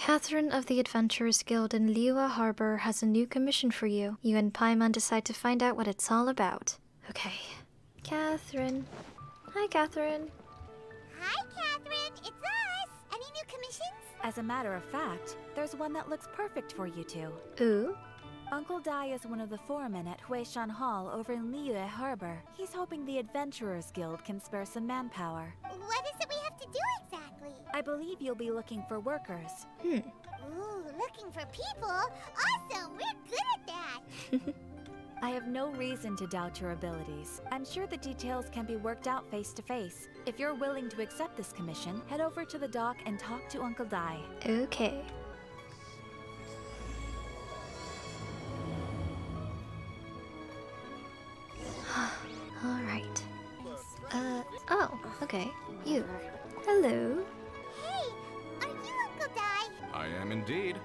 Catherine of the Adventurers Guild in Liua Harbor has a new commission for you. You and Paimon decide to find out what it's all about. Okay. Catherine. Hi, Catherine. Hi, Catherine. It's us. Any new commissions? As a matter of fact, there's one that looks perfect for you two. Ooh. Uncle Dai is one of the foremen at Huishan Hall over in Liue Harbor. He's hoping the Adventurers Guild can spare some manpower. What is it we have to do exactly? I believe you'll be looking for workers. Ooh, looking for people? Awesome! We're good at that! I have no reason to doubt your abilities. I'm sure the details can be worked out face to face. If you're willing to accept this commission, head over to the dock and talk to Uncle Dai. Okay. Alright. Oh, okay. You. Hello. Hey, are you Uncle Dai? I am indeed.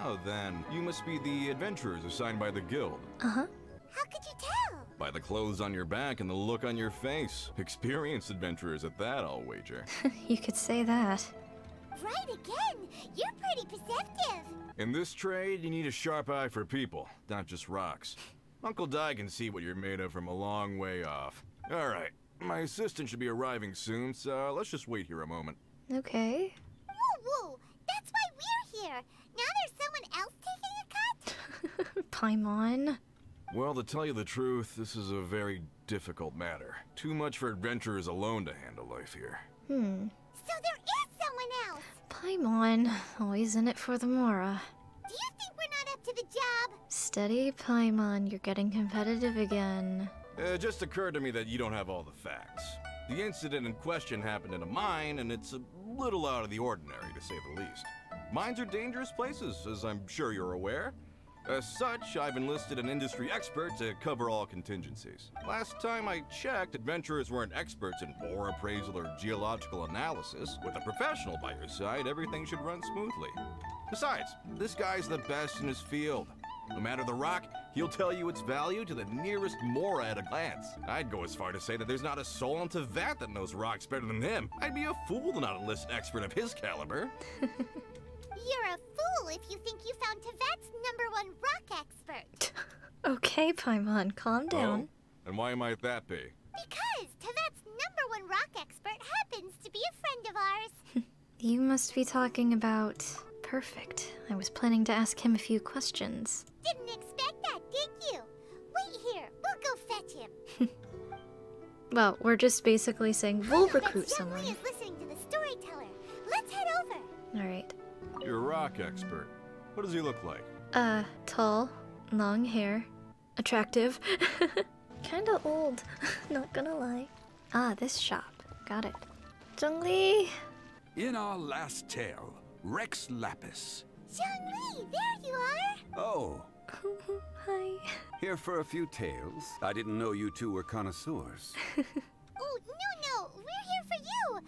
Oh, then, you must be the adventurers assigned by the guild. Uh-huh. How could you tell? By the clothes on your back and the look on your face. Experienced adventurers at that, I'll wager. You could say that. Right again! You're pretty perceptive! In this trade, you need a sharp eye for people, not just rocks. Uncle Dai can see what you're made of from a long way off. Alright, my assistant should be arriving soon, so let's just wait here a moment. Okay. Woo! That's why we're here! Now there's someone else taking a cut? Paimon. Well, to tell you the truth, this is a very difficult matter. Too much for adventurers alone to handle life here. So there is someone else! Paimon. Always in it for the Mora. Do you think we're not up to the job? Steady, Paimon. You're getting competitive again. It just occurred to me that you don't have all the facts. The incident in question happened in a mine, and it's a little out of the ordinary, to say the least. Mines are dangerous places, as I'm sure you're aware. As such, I've enlisted an industry expert to cover all contingencies. Last time I checked, adventurers weren't experts in ore appraisal or geological analysis. With a professional by your side, everything should run smoothly. Besides, this guy's the best in his field. No matter the rock, he'll tell you its value to the nearest mora at a glance. I'd go as far to say that there's not a soul on Tevat that knows rocks better than him. I'd be a fool to not enlist an expert of his caliber. You're a fool if you think you found Tevat's #1 rock expert. Okay, Paimon. Calm down. Oh? And why might that be? Because Tevat's #1 rock expert happens to be a friend of ours. You must be talking about... Perfect. I was planning to ask him a few questions. Didn't expect that, did you? Wait here. We'll go fetch him. Well, we're just basically saying we'll recruit Zhongli someone. is listening to the storyteller. Let's head over. Alright. You're a rock expert. What does he look like? Tall, long hair, attractive. Kinda old, not gonna lie. Ah, this shop. Got it. Zhongli! In our last tale, Rex Lapis. Zhongli, there you are. Oh, Hi. here for a few tales. I didn't know you two were connoisseurs. Oh, no, we're here for you.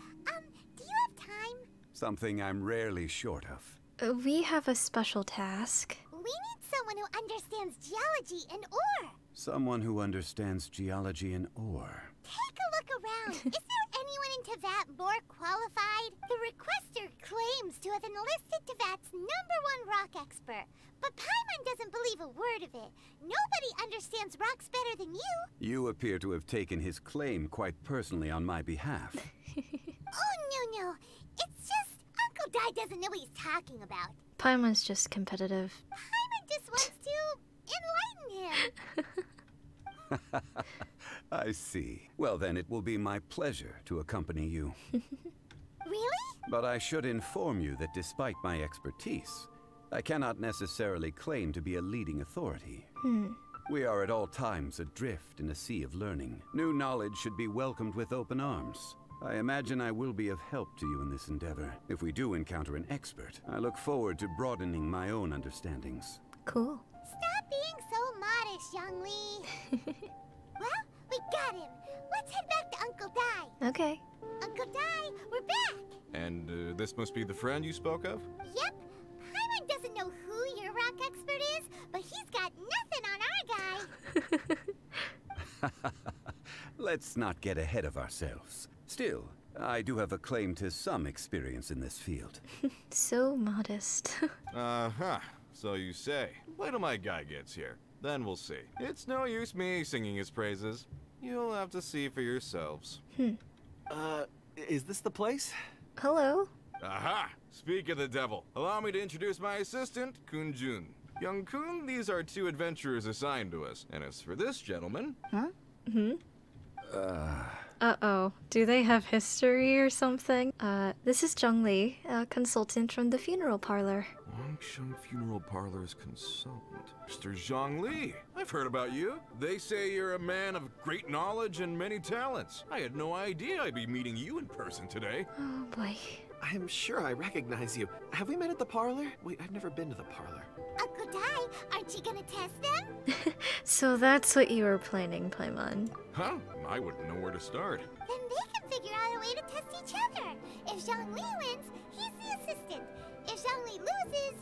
Do you have time? Something I'm rarely short of. We have a special task. We need someone who understands geology and ore. Someone who understands geology and ore. Take a look around. Is there anyone in Tevat more qualified? The requester claims to have enlisted Tevat's #1 rock expert, but Paimon doesn't believe a word of it. Nobody understands rocks better than you. You appear to have taken his claim quite personally on my behalf. Oh, no. It's just Uncle Dai doesn't know what he's talking about. Paimon's just competitive. Paimon just wants to enlighten him. I see. Well, then it will be my pleasure to accompany you. Really? But I should inform you that despite my expertise, I cannot necessarily claim to be a leading authority. We are at all times adrift in a sea of learning. New knowledge should be welcomed with open arms. I imagine I will be of help to you in this endeavor. If we do encounter an expert, I look forward to broadening my own understandings. Cool. Stop being so modest, Zhongli. Well, we got him. Let's head back to Uncle Dai. Okay. Uncle Dai, we're back. And this must be the friend you spoke of? Yep. Paimon doesn't know who your rock expert is, but he's got nothing on our guy. Let's not get ahead of ourselves. Still, I do have a claim to some experience in this field. So modest. Uh-huh. So you say. Wait till my guy gets here. Then we'll see. It's no use me singing his praises. You'll have to see for yourselves. Is this the place? Hello? Aha! Speak of the devil. Allow me to introduce my assistant, Kun-jun. Young Kun, these are 2 adventurers assigned to us. And as for this gentleman... Uh-oh. Do they have history or something? This is zhongli, a consultant from the funeral parlor. Wangsheng Funeral Parlor's consultant. Mr. Zhongli, I've heard about you. They say you're a man of great knowledge and many talents. I had no idea I'd be meeting you in person today. Oh boy. I'm sure I recognize you. Have we met at the parlor? Wait, I've never been to the parlor. Uncle Dai, aren't you gonna test them? So that's what you were planning, Paimon. Huh? I wouldn't know where to start. Then they can figure out a way to test each other. If Zhongli wins, he's the assistant. If Zhongli loses...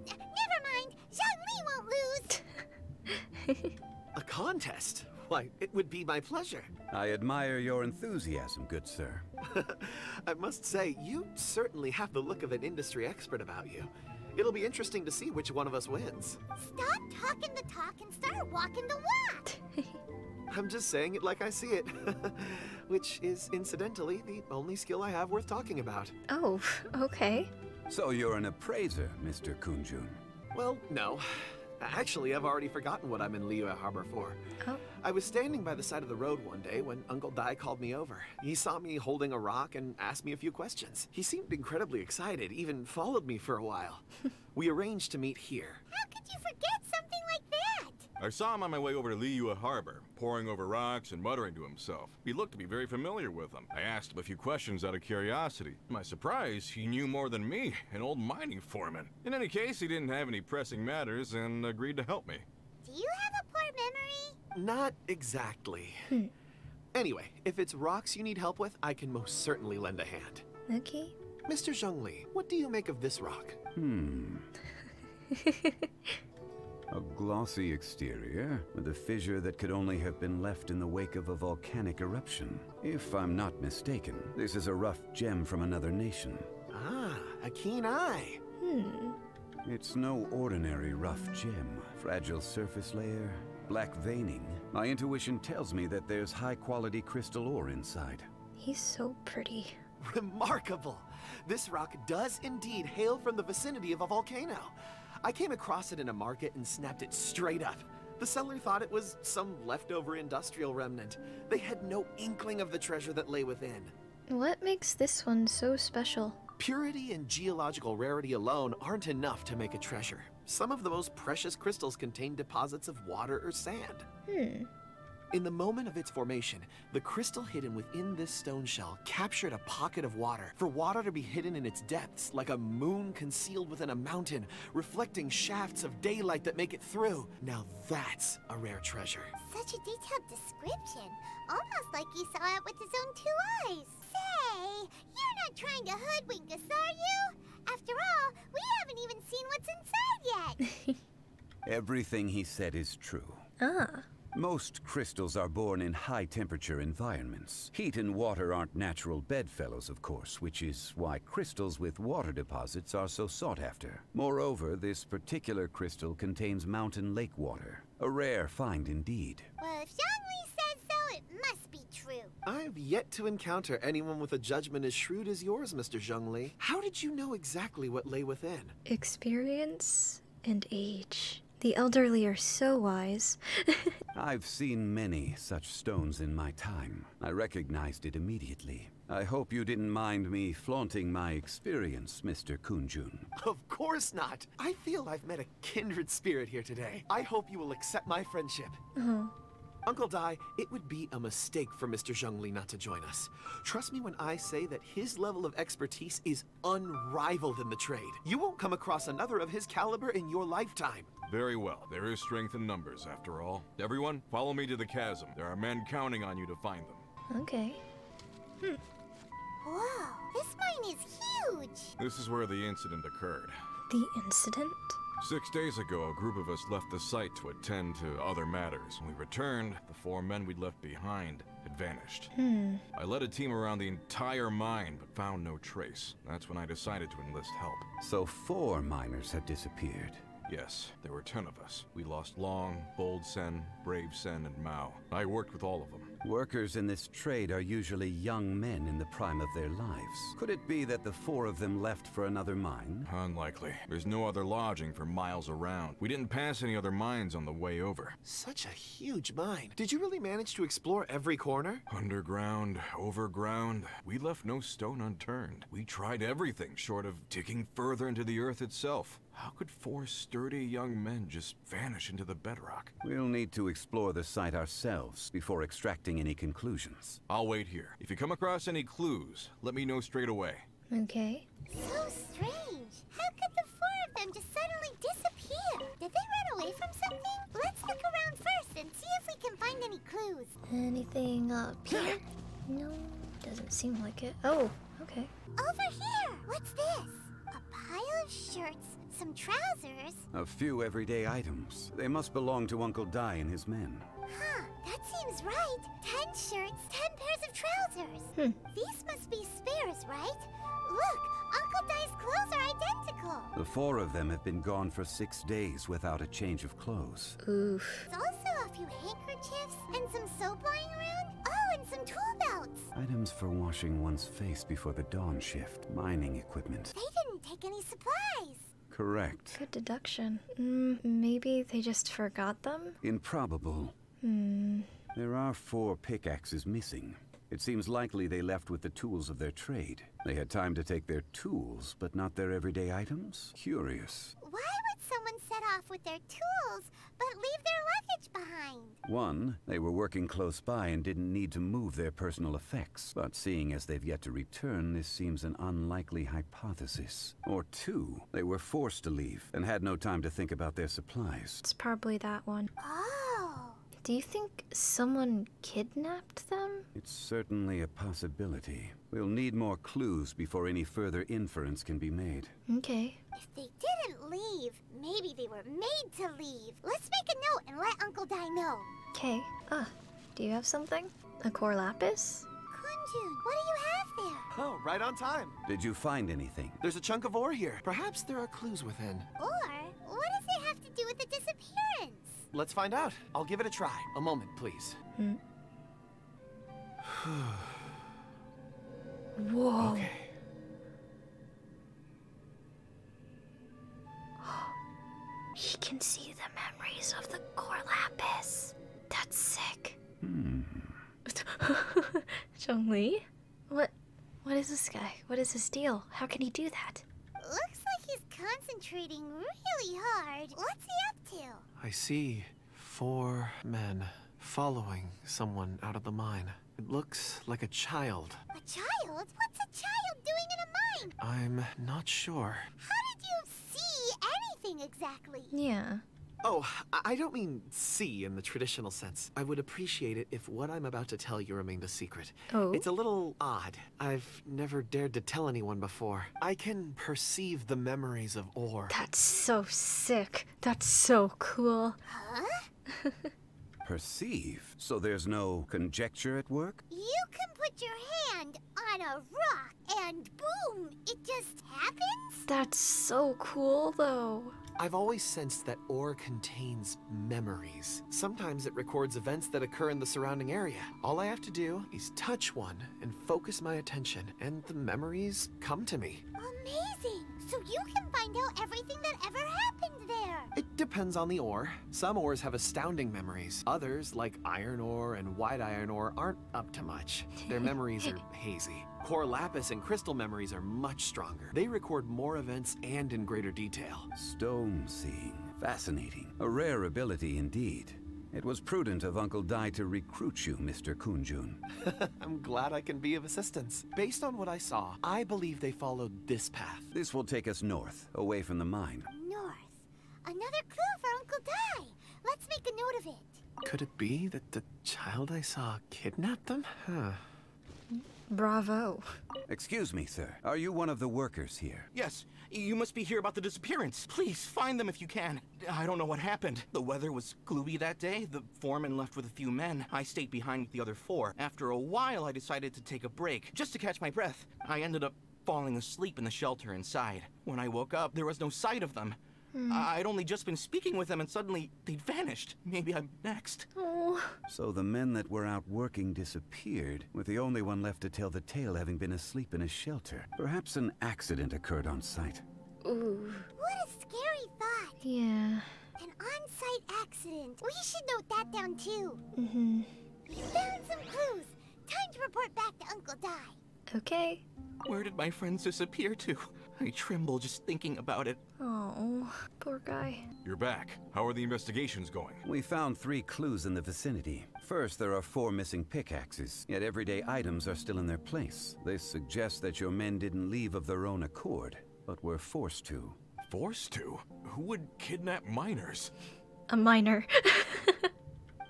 never mind. Zhongli won't lose. A contest? Why, it would be my pleasure. I admire your enthusiasm, good sir. I must say, you certainly have the look of an industry expert about you. It'll be interesting to see which one of us wins. Stop talking the talk and start walking the walk. I'm just saying it like I see it. Which is, incidentally, the only skill I have worth talking about. Oh, okay. So you're an appraiser, Mr. Kun-jun. Well, no. Actually, I've already forgotten what I'm in Liyue Harbor for. Oh. I was standing by the side of the road one day when Uncle Dai called me over. He saw me holding a rock and asked me a few questions. He seemed incredibly excited, even followed me for a while. We arranged to meet here. How could you forget something like that? I saw him on my way over to Liyue Harbor, poring over rocks and muttering to himself. He looked to be very familiar with them. I asked him a few questions out of curiosity. To my surprise, he knew more than me, an old mining foreman. In any case, he didn't have any pressing matters and agreed to help me. Do you have a poor memory? Not exactly. Anyway, if it's rocks you need help with, I can most certainly lend a hand. Okay. Mr. Zhongli, what do you make of this rock? A glossy exterior, with a fissure that could only have been left in the wake of a volcanic eruption. If I'm not mistaken, this is a rough gem from another nation. Ah, a keen eye. It's no ordinary rough gem. Fragile surface layer, black veining. My intuition tells me that there's high-quality crystal ore inside. He's so pretty. Remarkable! This rock does indeed hail from the vicinity of a volcano. I came across it in a market and snapped it straight up. The seller thought it was some leftover industrial remnant. They had no inkling of the treasure that lay within. What makes this one so special? Purity and geological rarity alone aren't enough to make a treasure. Some of the most precious crystals contain deposits of water or sand. In the moment of its formation, the crystal hidden within this stone shell captured a pocket of water, for water to be hidden in its depths, like a moon concealed within a mountain, reflecting shafts of daylight that make it through. Now that's a rare treasure. Such a detailed description. Almost like he saw it with his own 2 eyes. Say, you're not trying to hoodwink us, are you? After all, we haven't even seen what's inside yet. Everything he said is true. Most crystals are born in high-temperature environments. Heat and water aren't natural bedfellows, of course, which is why crystals with water deposits are so sought after. Moreover, this particular crystal contains mountain lake water. A rare find indeed. Well, if Zhongli says so, it must be true. I've yet to encounter anyone with a judgment as shrewd as yours, Mr. Zhongli. How did you know exactly what lay within? Experience and age. The elderly are so wise. I've seen many such stones in my time. I recognized it immediately. I hope you didn't mind me flaunting my experience, Mr. Kun-jun. Of course not. I feel I've met a kindred spirit here today. I hope you will accept my friendship. Uncle Dai, it would be a mistake for Mr. Zhongli not to join us. Trust me when I say that his level of expertise is unrivaled in the trade. You won't come across another of his caliber in your lifetime. Very well. There is strength in numbers, after all. Everyone, follow me to the chasm. There are men counting on you to find them. Okay. Whoa, this mine is huge. This is where the incident occurred. The incident? 6 days ago, a group of us left the site to attend to other matters. When we returned, the 4 men we'd left behind had vanished. I led a team around the entire mine, but found no trace. That's when I decided to enlist help. So 4 miners have disappeared. Yes, there were 10 of us. We lost Long, Bold Sen, Brave Sen, and Mao. I worked with all of them. Workers in this trade are usually young men in the prime of their lives. Could it be that the 4 of them left for another mine? Unlikely. There's no other lodging for miles around. We didn't pass any other mines on the way over. Such a huge mine. Did you really manage to explore every corner? Underground, overground, we left no stone unturned. We tried everything short of digging further into the earth itself. How could 4 sturdy young men just vanish into the bedrock? We'll need to explore the site ourselves before extracting any conclusions. I'll wait here. If you come across any clues, let me know straight away. Okay. So strange. How could the 4 of them just suddenly disappear? Did they run away from something? Let's look around first and see if we can find any clues. Anything up here? No, doesn't seem like it. Oh, okay. Over here! What's this? A pile of shirts, some trousers. A few everyday items. They must belong to Uncle Dai and his men. Huh, that seems right. 10 shirts, 10 pairs of trousers. These must be spares, right? Look, Uncle Dai's clothes are identical. The 4 of them have been gone for 6 days without a change of clothes. Oof. There's also a few handkerchiefs and some soap lying around. Oh, and some tool belts. Items for washing one's face before the dawn shift. Mining equipment. They didn't take any supplies. Correct. Good deduction. Maybe they just forgot them? Improbable. There are 4 pickaxes missing. It seems likely they left with the tools of their trade. They had time to take their tools, but not their everyday items? Curious. Why would someone set off with their tools, but leave their luggage behind? 1, they were working close by and didn't need to move their personal effects. But seeing as they've yet to return, this seems an unlikely hypothesis. Or 2, they were forced to leave and had no time to think about their supplies. It's probably that one. Oh. Do you think someone kidnapped them? It's certainly a possibility. We'll need more clues before any further inference can be made. Okay. If they didn't leave, maybe they were made to leave. Let's make a note and let Uncle Dai know. Okay. Do you have something? A core lapis? Kunjun, what do you have there? Oh, right on time. Did you find anything? There's a chunk of ore here. Perhaps there are clues within. Or, what does it have to do with the disappearance? Let's find out. I'll give it a try. A moment, please. Whoa. Okay. He can see the memories of the core lapis. That's sick. Zhongli? What is this guy? What is his deal? How can he do that? Looks like he's concentrating really hard. What's he up to? I see 4 men following someone out of the mine. It looks like a child. A child? What's a child doing in a mine? I'm not sure. How did you see anything exactly? Yeah. Oh, I don't mean see in the traditional sense. I would appreciate it if what I'm about to tell you remained a secret. Oh? It's a little odd. I've never dared to tell anyone before. I can perceive the memories of ore. That's so sick. That's so cool. Huh? Perceive? So there's no conjecture at work? You can put your hand on a rock and boom, it just happens? That's so cool, though. I've always sensed that ore contains memories. Sometimes it records events that occur in the surrounding area. All I have to do is touch one and focus my attention, and the memories come to me. Amazing! So you can find out everything that ever happened there. It depends on the ore. Some ores have astounding memories. Others, like iron ore and white iron ore, aren't up to much. Their memories are hazy. Core lapis and crystal memories are much stronger. They record more events and in greater detail. Stone seeing. Fascinating. A rare ability indeed. It was prudent of Uncle Dai to recruit you, Mr. Kunjun. I'm glad I can be of assistance. Based on what I saw, I believe they followed this path. This will take us north, away from the mine. North. Another clue for Uncle Dai. Let's make a note of it. Could it be that the child I saw kidnapped them? Huh. Bravo. Excuse me, sir. Are you one of the workers here? Yes, you must be here about the disappearance. Please, find them if you can. I don't know what happened. The weather was gloomy that day. The foreman left with a few men. I stayed behind with the other 4. After a while, I decided to take a break, just to catch my breath. I ended up falling asleep in the shelter inside. When I woke up, there was no sight of them. I'd only just been speaking with them and suddenly they'd vanished. Maybe I'm next. Oh. So the men that were out working disappeared, with the only one left to tell the tale having been asleep in a shelter. Perhaps an accident occurred on site. Ooh. What a scary thought. Yeah. An on-site accident. We should note that down too. Mm-hmm. We found some clues. Time to report back to Uncle Dai. Okay. Where did my friends disappear to? I tremble just thinking about it. Oh, poor guy. You're back. How are the investigations going? We found 3 clues in the vicinity. First, there are 4 missing pickaxes, yet everyday items are still in their place. This suggests that your men didn't leave of their own accord, but were forced to. Forced to? Who would kidnap miners? A miner.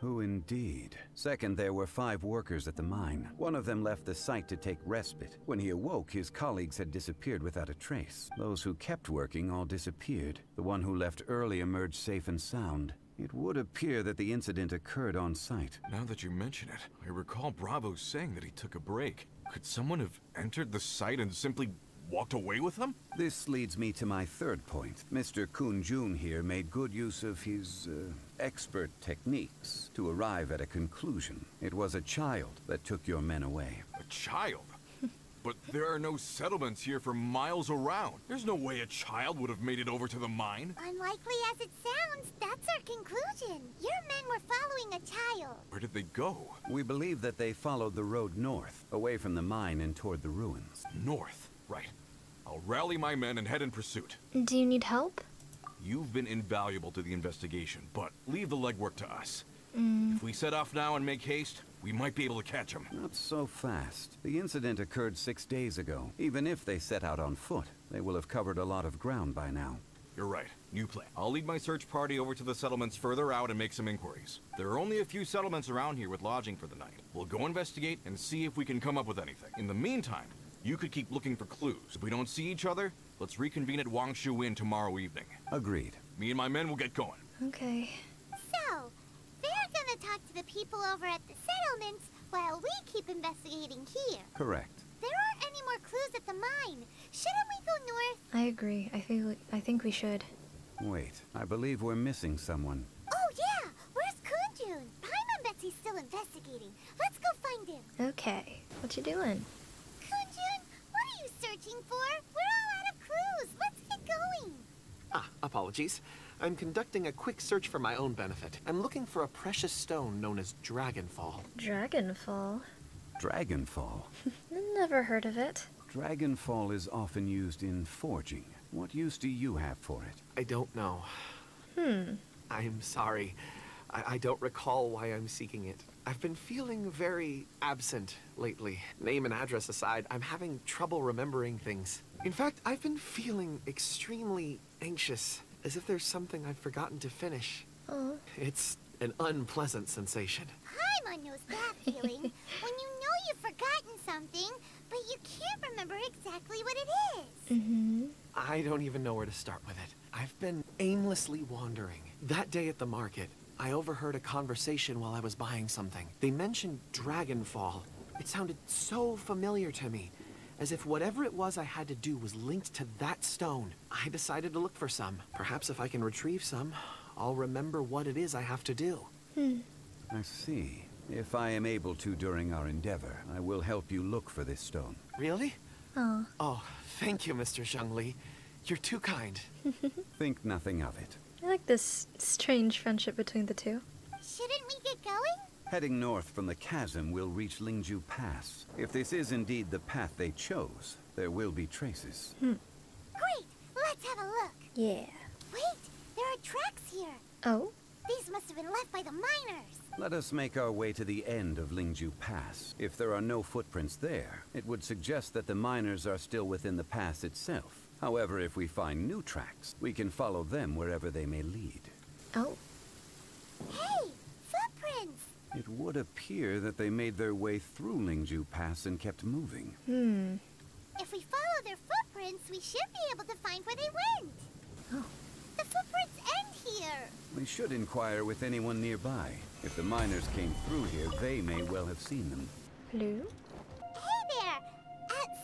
Who indeed? Second, there were 5 workers at the mine. One of them left the site to take respite. When he awoke, his colleagues had disappeared without a trace. Those who kept working all disappeared. The one who left early emerged safe and sound. It would appear that the incident occurred on site. Now that you mention it, I recall Bravo saying that he took a break. Could someone have entered the site and simply walked away with them? This leads me to my 3rd point. Mr. Kun-jun here made good use of his, expert techniques to arrive at a conclusion. It was a child that took your men away. A child? But there are no settlements here for miles around. There's no way a child would have made it over to the mine. Unlikely as it sounds, that's our conclusion. Your men were following a child. Where did they go? We believe that they followed the road north, away from the mine and toward the ruins. North. Right. I'll rally my men and head in pursuit. Do you need help? You've been invaluable to the investigation, but leave the legwork to us. If we set off now and make haste, we might be able to catch them. Not so fast. The incident occurred 6 days ago. Even if they set out on foot, they will have covered a lot of ground by now. You're right. New plan. I'll lead my search party over to the settlements further out and make some inquiries. There are only a few settlements around here with lodging for the night. We'll go investigate and see if we can come up with anything. In the meantime, you could keep looking for clues. If we don't see each other, let's reconvene at Wangshu Inn tomorrow evening. Agreed. Me and my men will get going. Okay. So, they're gonna talk to the people over at the settlements while we keep investigating here. Correct. There aren't any more clues at the mine. Shouldn't we go north? I agree. I think we should. Wait, I believe we're missing someone. Oh yeah! Where's Kunjun? Paimon bets he's still investigating. Let's go find him. Okay. What you doing? Kunjun, what are you searching for? We're all out of clues. Let's get going. Apologies. I'm conducting a quick search for my own benefit. I'm looking for a precious stone known as dragonfall. Dragonfall? Dragonfall. Never heard of it. Dragonfall is often used in forging. What use do you have for it? I don't know. I'm sorry. I don't recall why I'm seeking it. I've been feeling very absent lately. Name and address aside, I'm having trouble remembering things. In fact, I've been feeling extremely anxious, as if there's something I've forgotten to finish. Oh. It's an unpleasant sensation. Paimon knows that feeling. When you know you've forgotten something, but you can't remember exactly what it is. I don't even know where to start with it. I've been aimlessly wandering. That day at the market, I overheard a conversation while I was buying something. They mentioned dragonfall. It sounded so familiar to me, as if whatever it was I had to do was linked to that stone. I decided to look for some. Perhaps if I can retrieve some, I'll remember what it is I have to do. I see. If I am able to during our endeavor, I will help you look for this stone. Really? Oh. Oh, thank you, Mr. Zhongli. You're too kind. Think nothing of it. I like this strange friendship between the two. Shouldn't we get going? Heading north from the chasm, we'll reach Lingju Pass. If this is indeed the path they chose, there will be traces. Great! Let's have a look. Yeah. Wait! There are tracks here. Oh? These must have been left by the miners. Let us make our way to the end of Lingju Pass. If there are no footprints there, it would suggest that the miners are still within the pass itself. However, if we find new tracks, we can follow them wherever they may lead. Oh. Hey! Footprints! It would appear that they made their way through Lingju Pass and kept moving. If we follow their footprints, we should be able to find where they went. Oh. The footprints end here. We should inquire with anyone nearby. If the miners came through here, they may well have seen them. Hello? Hey there!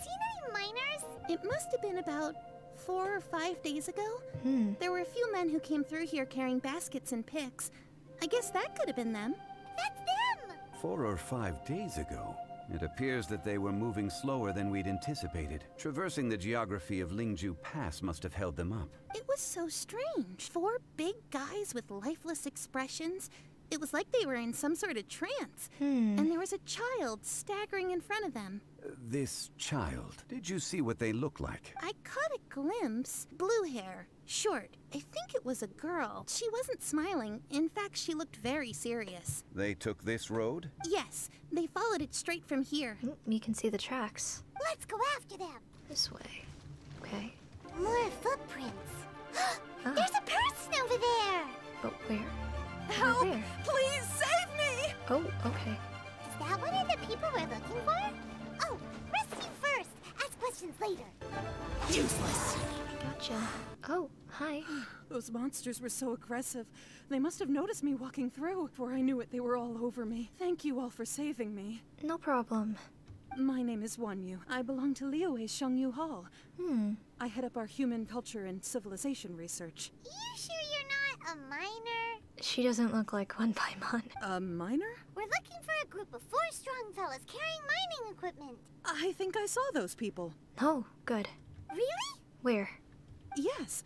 Seen any miners? It must have been about 4 or 5 days ago. There were a few men who came through here carrying baskets and picks. I guess that could have been them. That's them! 4 or 5 days ago. It appears that they were moving slower than we'd anticipated. Traversing the geography of Lingju Pass must have held them up. It was so strange. 4 big guys with lifeless expressions. It was like they were in some sort of trance. And there was a child staggering in front of them. This child, did you see what they look like? I caught a glimpse. Blue hair, short. I think it was a girl. She wasn't smiling. In fact, she looked very serious. They took this road? Yes, they followed it straight from here. You can see the tracks. Let's go after them. This way. Okay. More footprints. There's a person over there! But where? Help! Where? Please save me! Oh, okay. Is that one of the people we're looking for? Oh, rescue first. Ask questions later. Useless. Gotcha. Oh, hi. Those monsters were so aggressive. They must have noticed me walking through. Before I knew it, they were all over me. Thank you all for saving me. No problem. My name is Wanyu. I belong to Liyue's Shengyu Hall. I head up our human culture and civilization research. You sure you're not a miner? She doesn't look like one Paimon. A miner? We're looking for a group of 4 strong fellas carrying mining equipment. I think I saw those people. Oh, good. Really? Where? Yes.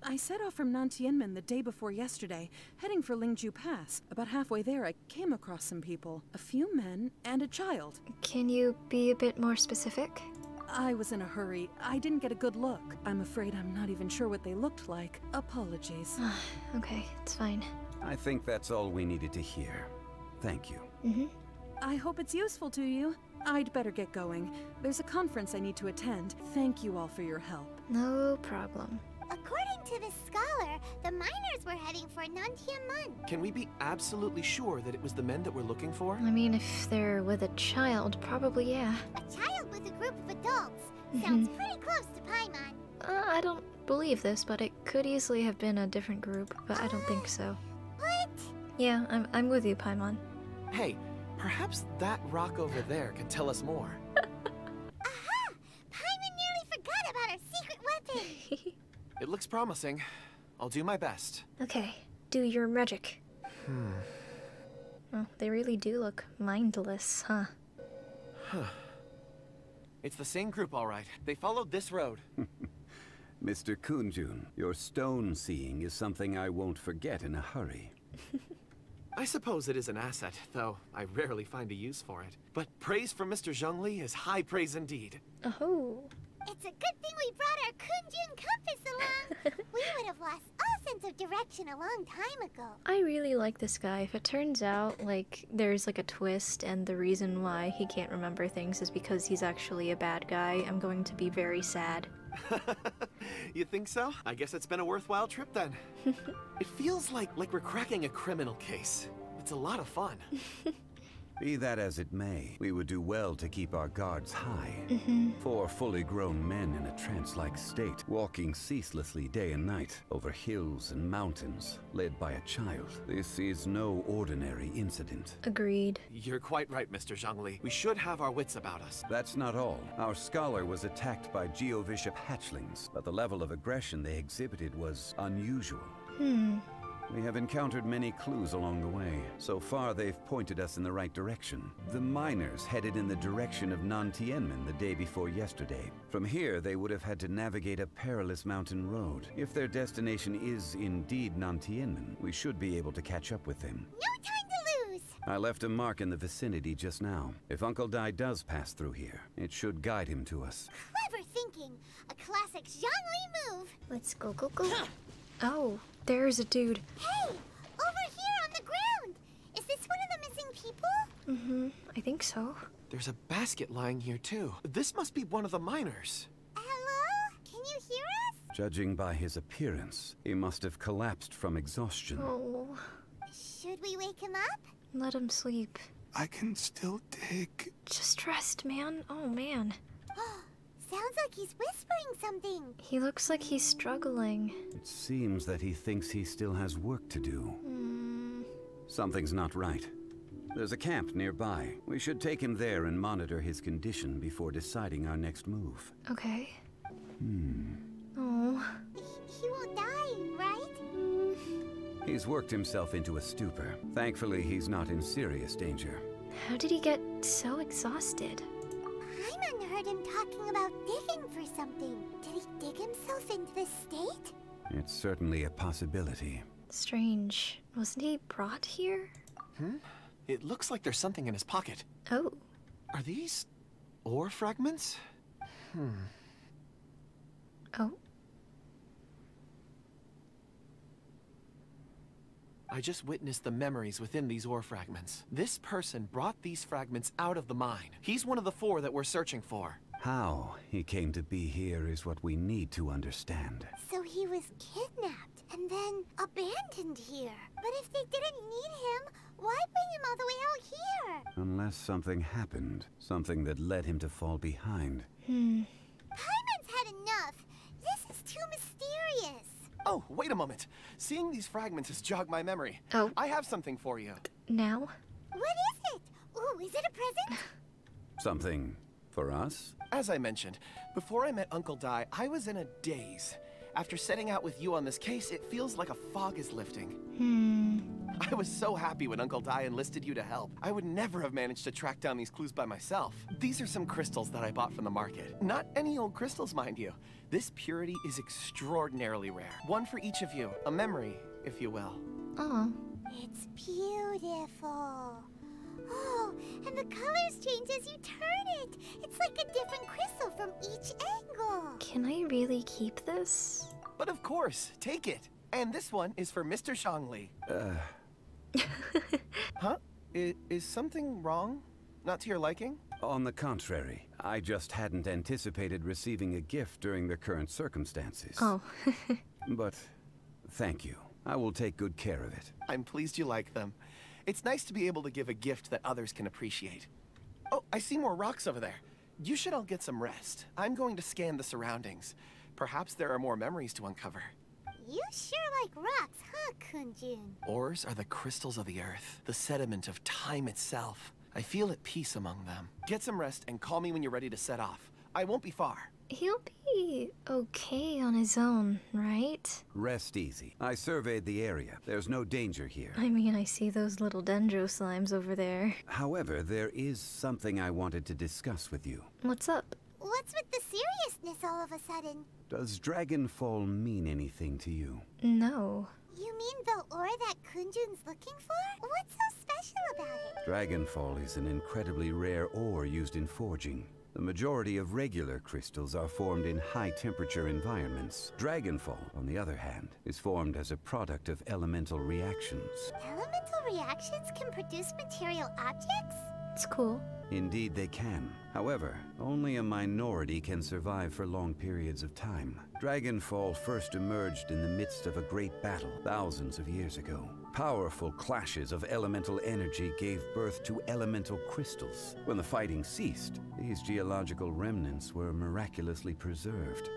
I set off from Nantianmen the day before yesterday, heading for Lingju Pass. About halfway there, I came across some people. A few men and a child. Can you be a bit more specific? I was in a hurry. I didn't get a good look. I'm afraid I'm not even sure what they looked like. Apologies. Okay, it's fine. I think that's all we needed to hear. Thank you. I hope it's useful to you. I'd better get going. There's a conference I need to attend. Thank you all for your help. No problem. According to this scholar, the miners were heading for Nantianmen. Can we be absolutely sure that it was the men that we're looking for? I mean, if they're with a child, probably yeah. A child with a group of adults. Sounds pretty close to Paimon. I don't believe this, but it could easily have been a different group, but I don't think so. What? Yeah, I'm with you, Paimon. Hey, perhaps that rock over there can tell us more. Aha! Paimon nearly forgot about our secret weapon. It looks promising. I'll do my best. Okay, do your magic. Well, they really do look mindless, huh? It's the same group, all right. They followed this road. Mr. Kunjun, your stone seeing is something I won't forget in a hurry. I suppose it is an asset, though I rarely find a use for it. But praise from Mr. Zhongli is high praise indeed. Oh. It's a good thing we brought our Kunjun compass along. We would have lost all sense of direction a long time ago. I really like this guy. If it turns out, like, there's like a twist and the reason why he can't remember things is because he's actually a bad guy, I'm going to be very sad. You think so? I guess it's been a worthwhile trip then. It feels like we're cracking a criminal case. It's a lot of fun. Be that as it may, we would do well to keep our guards high. 4 fully grown men in a trance-like state, walking ceaselessly day and night over hills and mountains, led by a child. This is no ordinary incident. Agreed. You're quite right, Mr. Zhongli. We should have our wits about us. That's not all. Our scholar was attacked by Geovishap hatchlings, but the level of aggression they exhibited was unusual. We have encountered many clues along the way. So far, they've pointed us in the right direction. The miners headed in the direction of Nantianmen the day before yesterday. From here, they would have had to navigate a perilous mountain road. If their destination is indeed Nantianmen, we should be able to catch up with them. No time to lose. I left a mark in the vicinity just now. If Uncle Dai does pass through here, it should guide him to us. Clever thinking. A classic Zhongli move. Let's go, go, go. Oh, there's a dude. Hey, over here on the ground. Is this one of the missing people? I think so. There's a basket lying here too. This must be one of the miners. Hello? Can you hear us? Judging by his appearance, he must have collapsed from exhaustion. Oh. Should we wake him up? Let him sleep. I can still dig. Just rest, man. Oh, man. Sounds like he's whispering something. He looks like he's struggling. It seems that he thinks he still has work to do. Something's not right. There's a camp nearby. We should take him there and monitor his condition before deciding our next move. Okay. Oh. He won't die, right? He's worked himself into a stupor. Thankfully, he's not in serious danger. How did he get so exhausted? Paimon heard him talking about digging for something. Did he dig himself into this state? It's certainly a possibility. Strange. Wasn't he brought here? It looks like there's something in his pocket. Oh. Are these ore fragments? Oh. I just witnessed the memories within these ore fragments. This person brought these fragments out of the mine. He's one of the 4 that we're searching for. How he came to be here is what we need to understand. So he was kidnapped and then abandoned here. But if they didn't need him, why bring him all the way out here? Unless something happened. Something that led him to fall behind. Paimon's had enough. This is too mysterious. Oh, wait a moment. Seeing these fragments has jogged my memory. Oh. I have something for you. Now? What is it? Ooh, is it a present? Something for us? As I mentioned, before I met Uncle Dai, I was in a daze. After setting out with you on this case, it feels like a fog is lifting. I was so happy when Uncle Dai enlisted you to help. I would never have managed to track down these clues by myself. These are some crystals that I bought from the market. Not any old crystals, mind you. This purity is extraordinarily rare. One for each of you. A memory, if you will. Oh. It's beautiful. Oh, and the colors change as you turn it. It's like a different crystal from each angle. Can I really keep this? But of course, take it. And this one is for Mr. Zhongli. Huh? Is something wrong? Not to your liking? On the contrary, I just hadn't anticipated receiving a gift during the current circumstances. Oh. But thank you. I will take good care of it. I'm pleased you like them. It's nice to be able to give a gift that others can appreciate. Oh, I see more rocks over there. You should all get some rest. I'm going to scan the surroundings. Perhaps there are more memories to uncover. You sure like rocks, huh, Kunjun? Ores are the crystals of the earth, the sediment of time itself. I feel at peace among them. Get some rest and call me when you're ready to set off. I won't be far. He'll be okay on his own, right? Rest easy. I surveyed the area. There's no danger here. I mean, I see those little dendro slimes over there. However, there is something I wanted to discuss with you. What's up? What's with the seriousness all of a sudden? Does dragonfall mean anything to you? No. You mean the ore that Kunjun's looking for? What's so special about it? Dragonfall is an incredibly rare ore used in forging. The majority of regular crystals are formed in high-temperature environments. Dragonfall, on the other hand, is formed as a product of elemental reactions. Elemental reactions can produce material objects? It's cool. Indeed they can. However, only a minority can survive for long periods of time. Dragonfall first emerged in the midst of a great battle thousands of years ago. Powerful clashes of elemental energy gave birth to elemental crystals. When the fighting ceased, these geological remnants were miraculously preserved.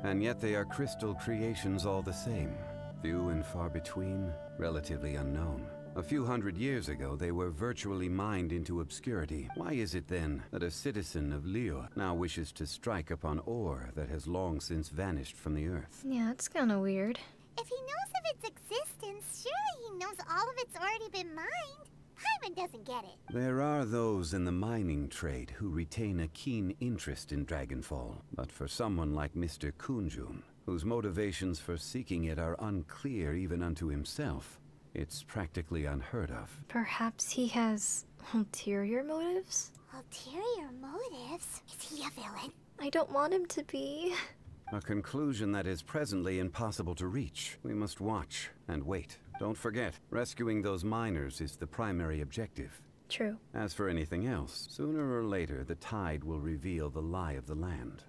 And yet they are crystal creations all the same. Few and far between, relatively unknown. A few hundred years ago, they were virtually mined into obscurity. Why is it then that a citizen of Liyue now wishes to strike upon ore that has long since vanished from the earth? Yeah, it's kinda weird. If he knows of its existence, surely he knows all of it's already been mined. Paimon doesn't get it. There are those in the mining trade who retain a keen interest in Dragonfall. But for someone like Mr. Kunjun, whose motivations for seeking it are unclear even unto himself, it's practically unheard of. Perhaps he has ulterior motives? Ulterior motives? Is he a villain? I don't want him to be. A conclusion that is presently impossible to reach. We must watch and wait. Don't forget, rescuing those miners is the primary objective. True. As for anything else, sooner or later the tide will reveal the lie of the land.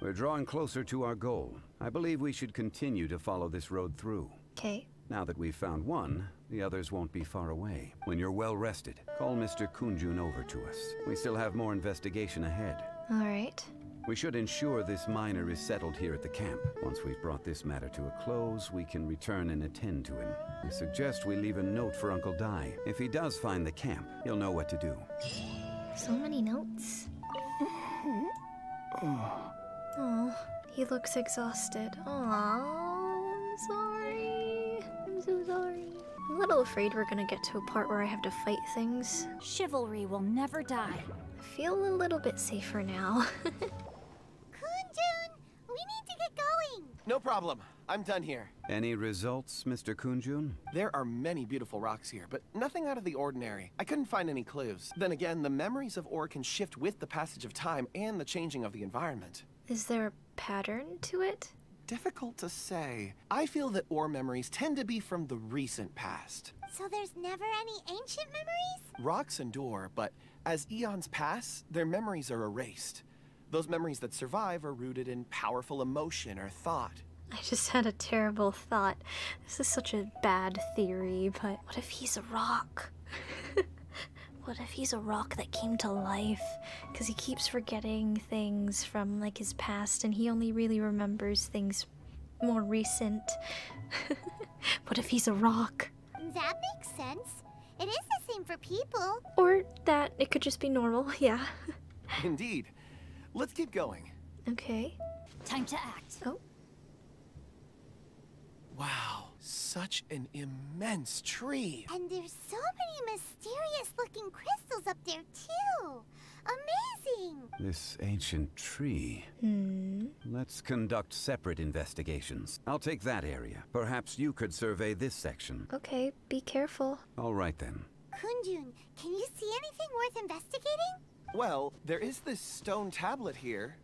We're drawing closer to our goal. I believe we should continue to follow this road through. Okay. Now that we've found one, the others won't be far away. When you're well rested, call Mr. Kunjun over to us. We still have more investigation ahead. All right. We should ensure this miner is settled here at the camp. Once we've brought this matter to a close, we can return and attend to him. I suggest we leave a note for Uncle Dai. If he does find the camp, he'll know what to do. So many notes. Oh, he looks exhausted. Oh, I'm sorry. I'm so sorry. I'm a little afraid we're gonna get to a part where I have to fight things. Chivalry will never die. I feel a little bit safer now. Kunjun, we need to get going. No problem. I'm done here. Any results, Mr. Kunjun? There are many beautiful rocks here, but nothing out of the ordinary. I couldn't find any clues. Then again, the memories of ore can shift with the passage of time and the changing of the environment. Is there a pattern to it? Difficult to say. I feel that ore memories tend to be from the recent past. So there's never any ancient memories? Rocks endure, but as eons pass, their memories are erased. Those memories that survive are rooted in powerful emotion or thought. I just had a terrible thought. This is such a bad theory, but what if he's a rock? What if he's a rock that came to life? Because he keeps forgetting things from, like, his past, and he only really remembers things more recent. What if he's a rock? That makes sense. It is the same for people. Or that it could just be normal, yeah. Indeed. Let's keep going. Okay. Time to act. Oh. Wow, such an immense tree. And there's so many mysterious looking crystals up there too. Amazing! This ancient tree. Let's conduct separate investigations. I'll take that area. Perhaps you could survey this section. Okay, be careful. All right then. Kunjun, can you see anything worth investigating? Well, there is this stone tablet here.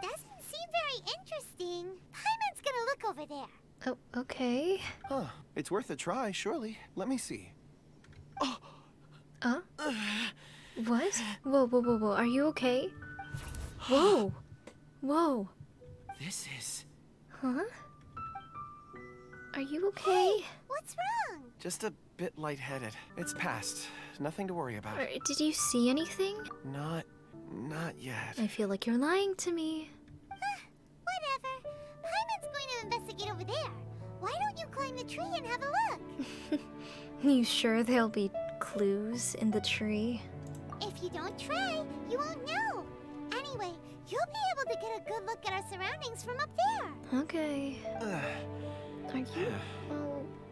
Doesn't seem very interesting. Paimon's gonna look over there. Oh, okay. Huh, it's worth a try, surely. Let me see. What? Whoa, whoa, whoa, whoa. Are you okay? Whoa. Whoa. This is... Huh? Are you okay? Hey, what's wrong? just a bit lightheaded. It's past. Nothing to worry about. Did you see anything? Not yet. I feel like you're lying to me. Whatever. Paimon's going to investigate over there. Why don't you climb the tree and have a look? You sure there'll be clues in the tree? If you don't try, you won't know. Anyway, you'll be able to get a good look at our surroundings from up there. Okay.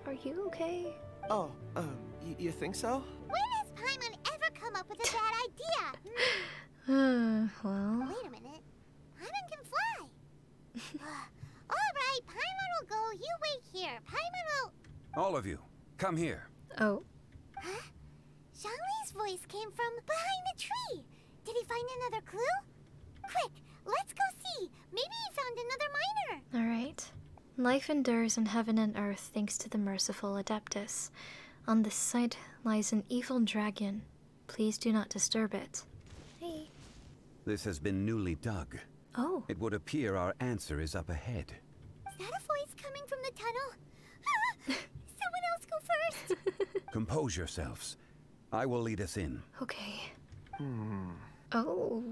Are you okay? Oh, you think so? When has Paimon ever come up with a bad idea? Well... Wait a minute. Paimon can fly. Alright, Paimon will go. You wait here. Paimon will... All of you, come here. Oh. Huh? Zhongli's voice came from behind the tree. Did he find another clue? Quick, let's go see. Maybe he found another miner. Alright. Life endures in heaven and earth thanks to the merciful Adeptus. On this site lies an evil dragon. Please do not disturb it. Hey. This has been newly dug. Oh. It would appear our answer is up ahead. Is that a voice coming from the tunnel? Someone else go first. Compose yourselves. I will lead us in. Okay. Oh.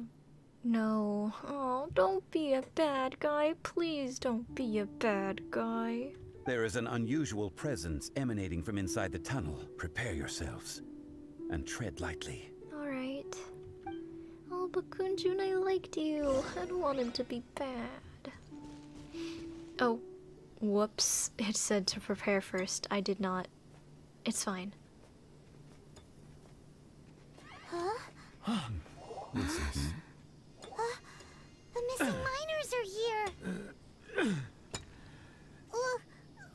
No. Oh, don't be a bad guy. Please don't be a bad guy. There is an unusual presence emanating from inside the tunnel. Prepare yourselves. And tread lightly. Alright. Oh, but Kunjun, I liked you. I don't want him to be bad. Oh. Whoops. It said to prepare first. I did not. It's fine. Huh? This is... The missing miners are here. What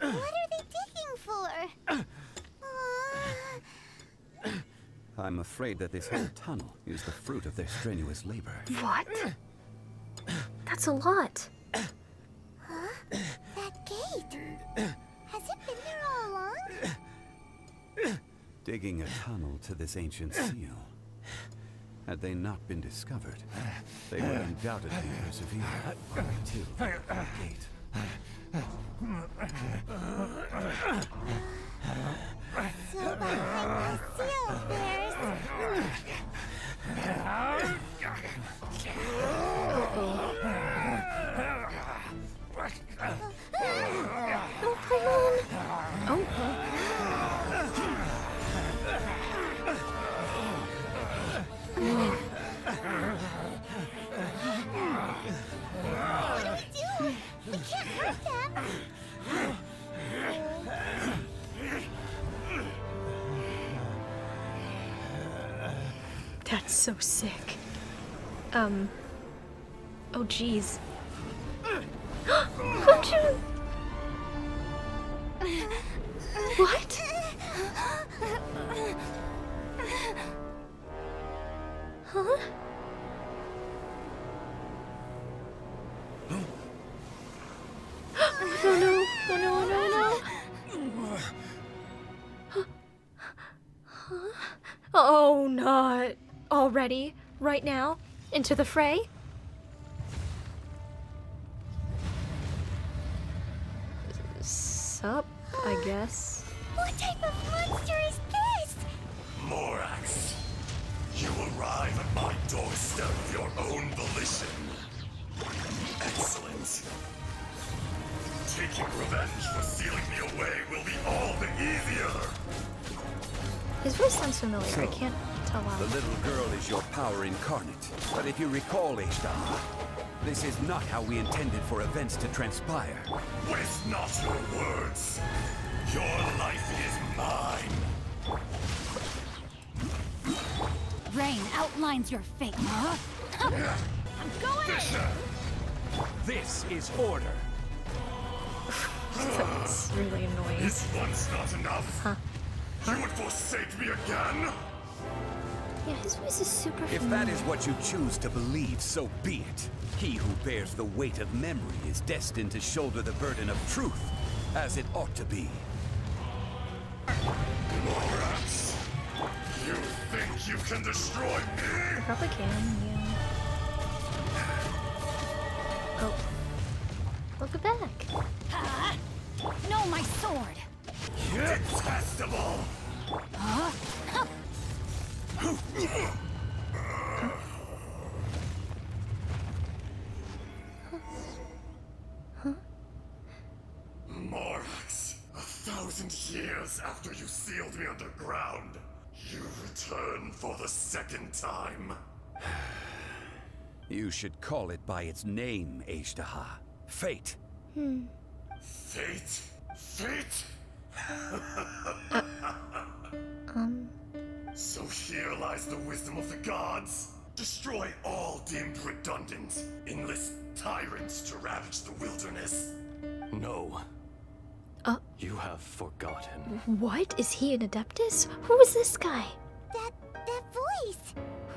are they digging for? I'm afraid that this whole tunnel is the fruit of their strenuous labor. What? That's a lot. Huh? That gate. Has it been there all along? Digging a tunnel to this ancient seal. Had they not been discovered, they would undoubtedly persevere until the gate. That's so sick. Oh jeez. What? Huh? Oh no, oh no, oh no, oh no. Huh? Oh, not already? Right now? Into the fray? Sup, I guess. What type of monster is this? Morax, you arrive at my doorstep of your own volition. Excellent. Taking revenge for sealing me away will be all the easier. His voice sounds familiar, I can't tell why. The little girl is your power incarnate. But if you recall, azhdaha, this is not how we intended for events to transpire. Waste not your words. Your life is mine. Rain outlines your fate, huh? I'm going Fisher! This is order. That's really annoying. Is once not enough? Huh? You would forsake me again? Yeah, his voice is super If familiar. that is what you choose to believe, so be it. He who bears the weight of memory is destined to shoulder the burden of truth, as it ought to be. Morax, you think you can destroy me? Probably can, yeah. Oh. Look back. No, my sword! Detestable! Huh? Morax, 1,000 years after you sealed me underground, you return for the second time. You should call it by its name, azhdaha. Fate. Fate? Fate? So here lies the wisdom of the gods. Destroy all deemed redundant. Enlist tyrants to ravage the wilderness. No. You have forgotten. What? Is he an Adeptus? Who is this guy? That voice.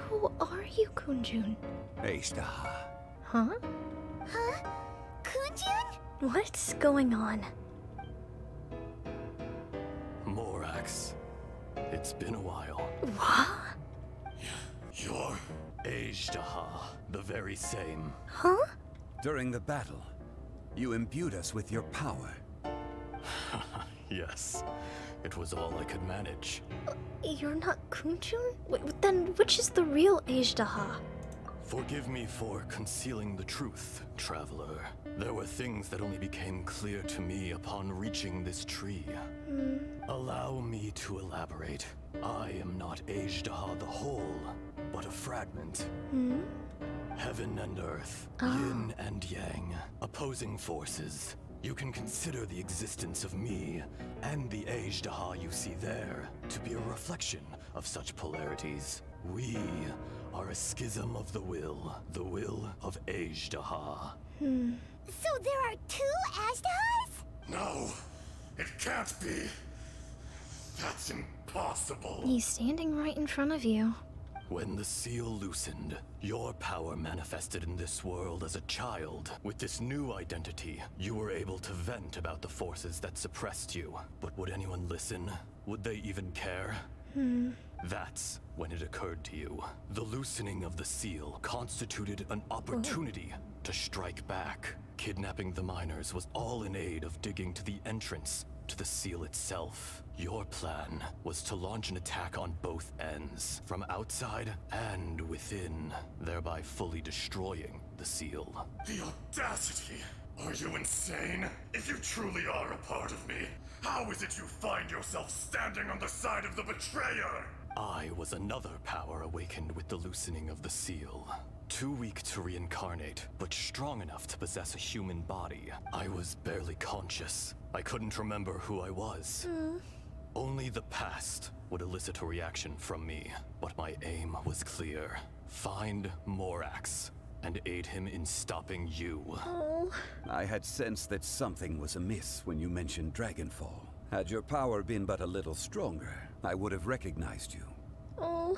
Who are you, Kunjun? Azhdaha. Huh? Huh? Kunjun? What's going on? Morax. It's been a while. What? You're... azhdaha, the very same. Huh? During the battle, you imbued us with your power. Yes. It was all I could manage. You're not Kunjun? Then which is the real azhdaha? Forgive me for concealing the truth, traveler. There were things that only became clear to me upon reaching this tree. Allow me to elaborate. I am not azhdaha the whole, but a fragment. Heaven and earth, yin and yang, opposing forces. You can consider the existence of me and the azhdaha you see there to be a reflection of such polarities. We are a schism of the will of azhdaha. So there are two Azhdahas? No, it can't be. That's impossible. He's standing right in front of you. When the seal loosened, your power manifested in this world as a child. With this new identity, you were able to vent about the forces that suppressed you. But would anyone listen? Would they even care? That's when it occurred to you. The loosening of the seal constituted an opportunity to strike back. Kidnapping the miners was all in aid of digging to the entrance to the seal itself. Your plan was to launch an attack on both ends, from outside and within, thereby fully destroying the seal. The audacity! Are you insane? If you truly are a part of me, how is it you find yourself standing on the side of the betrayer? I was another power awakened with the loosening of the seal. Too weak to reincarnate, but strong enough to possess a human body. I was barely conscious. I couldn't remember who I was. Only the past would elicit a reaction from me, but my aim was clear. Find Morax and aid him in stopping you. Oh. I had sensed that something was amiss when you mentioned dragonfall. Had your power been but a little stronger, I would have recognized you. Oh.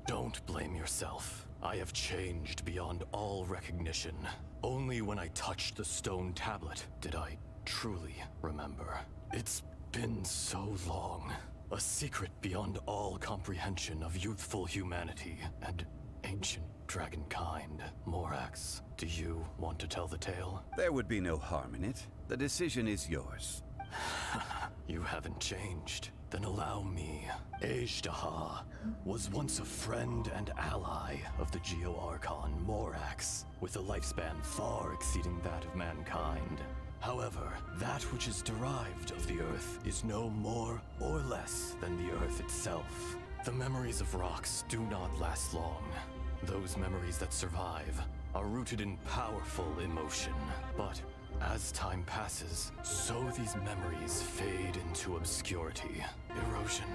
Don't blame yourself. I have changed beyond all recognition. Only when I touched the stone tablet did I truly remember. It's been so long. A secret beyond all comprehension of youthful humanity and ancient dragonkind. Morax, do you want to tell the tale? There would be no harm in it. The decision is yours. You haven't changed. Then allow me. Azhdaha was once a friend and ally of the Geo-Archon Morax, with a lifespan far exceeding that of mankind. However, that which is derived of the Earth is no more or less than the Earth itself. The memories of rocks do not last long. Those memories that survive are rooted in powerful emotion. But as time passes, so these memories fade into obscurity. Erosion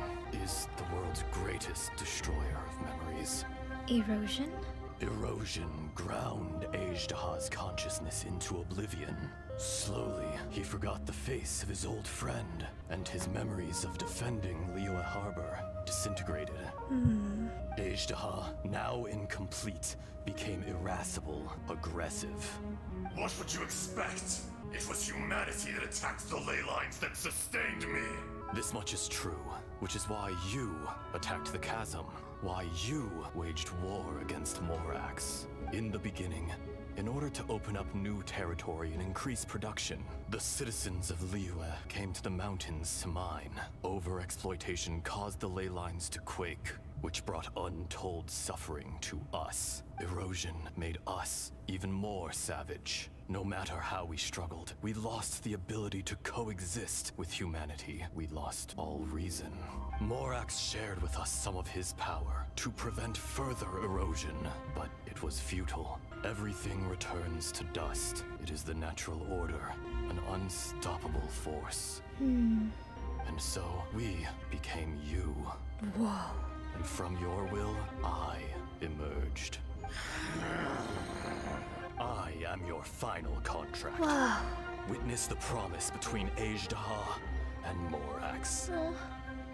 is the world's greatest destroyer of memories. Erosion? Erosion ground Azhdaha's consciousness into oblivion. Slowly, he forgot the face of his old friend, and his memories of defending Liyue Harbor disintegrated. Azhdaha, now incomplete, became irascible, aggressive. What would you expect? It was humanity that attacked the ley lines that sustained me. This much is true, which is why you attacked the chasm, why you waged war against Morax. In the beginning, in order to open up new territory and increase production, the citizens of Liyue came to the mountains to mine. Overexploitation caused the ley lines to quake, which brought untold suffering to us. Erosion made us even more savage. No matter how we struggled, we lost the ability to coexist with humanity. We lost all reason. Morax shared with us some of his power to prevent further erosion, but it was futile. Everything returns to dust. It is the natural order, an unstoppable force. And so we became you. Whoa. And from your will, I emerged. I am your final contract. Wow. Witness the promise between Azhdaha and Morax.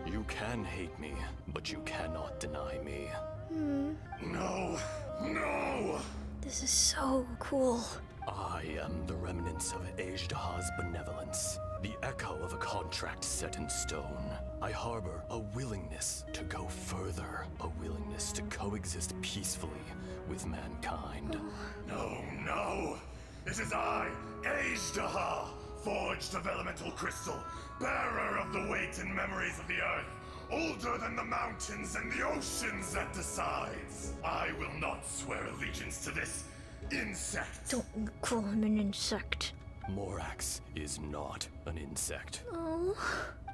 You can hate me, but you cannot deny me. No! No! This is so cool. I am the remnants of Azhdaha's benevolence, the echo of a contract set in stone. I harbor a willingness to go further, a willingness to coexist peacefully with mankind. No, no! It is I, Azhdaha, forged of elemental crystal, bearer of the weight and memories of the earth, older than the mountains and the oceans that decides. I will not swear allegiance to this insect. Don't call him an insect. Morax is not an insect. Oh.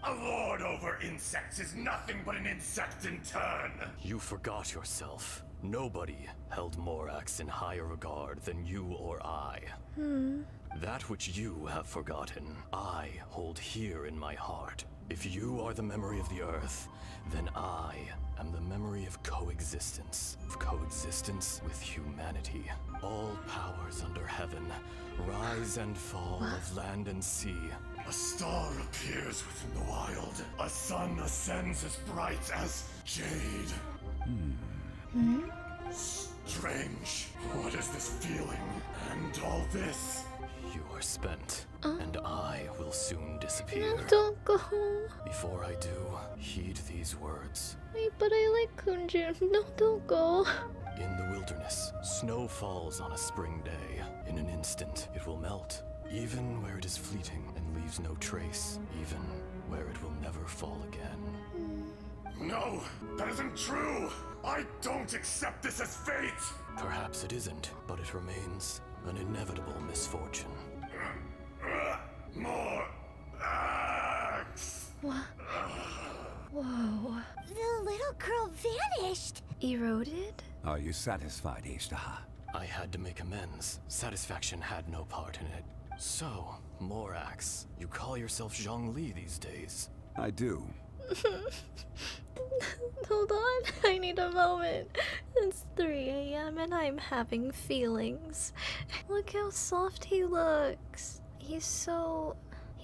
A lord over insects is nothing but an insect in turn. You forgot yourself. Nobody held Morax in higher regard than you or I. That which you have forgotten, I hold here in my heart. If you are the memory of the earth, then I am the memory of coexistence with humanity. All powers under heaven, rise and fall of land and sea. A star appears within the wild. A sun ascends as bright as jade. Strange. What is this feeling? And all this? You are spent, and I will soon disappear. No, don't go. Before I do, heed these words. Wait, but I like Kunjun. No, don't go. In the wilderness, snow falls on a spring day. In an instant, it will melt, even where it is fleeting and leaves no trace, even where it will never fall again. No, that isn't true! I don't accept this as fate! Perhaps it isn't, but it remains an inevitable misfortune. More axe! What? Whoa. The little girl vanished. Eroded? Are you satisfied, Azhdaha? I had to make amends. Satisfaction had no part in it. So, Morax, you call yourself zhongli these days. I do. Hold on, I need a moment. It's 3 a.m. and I'm having feelings. Look how soft he looks. He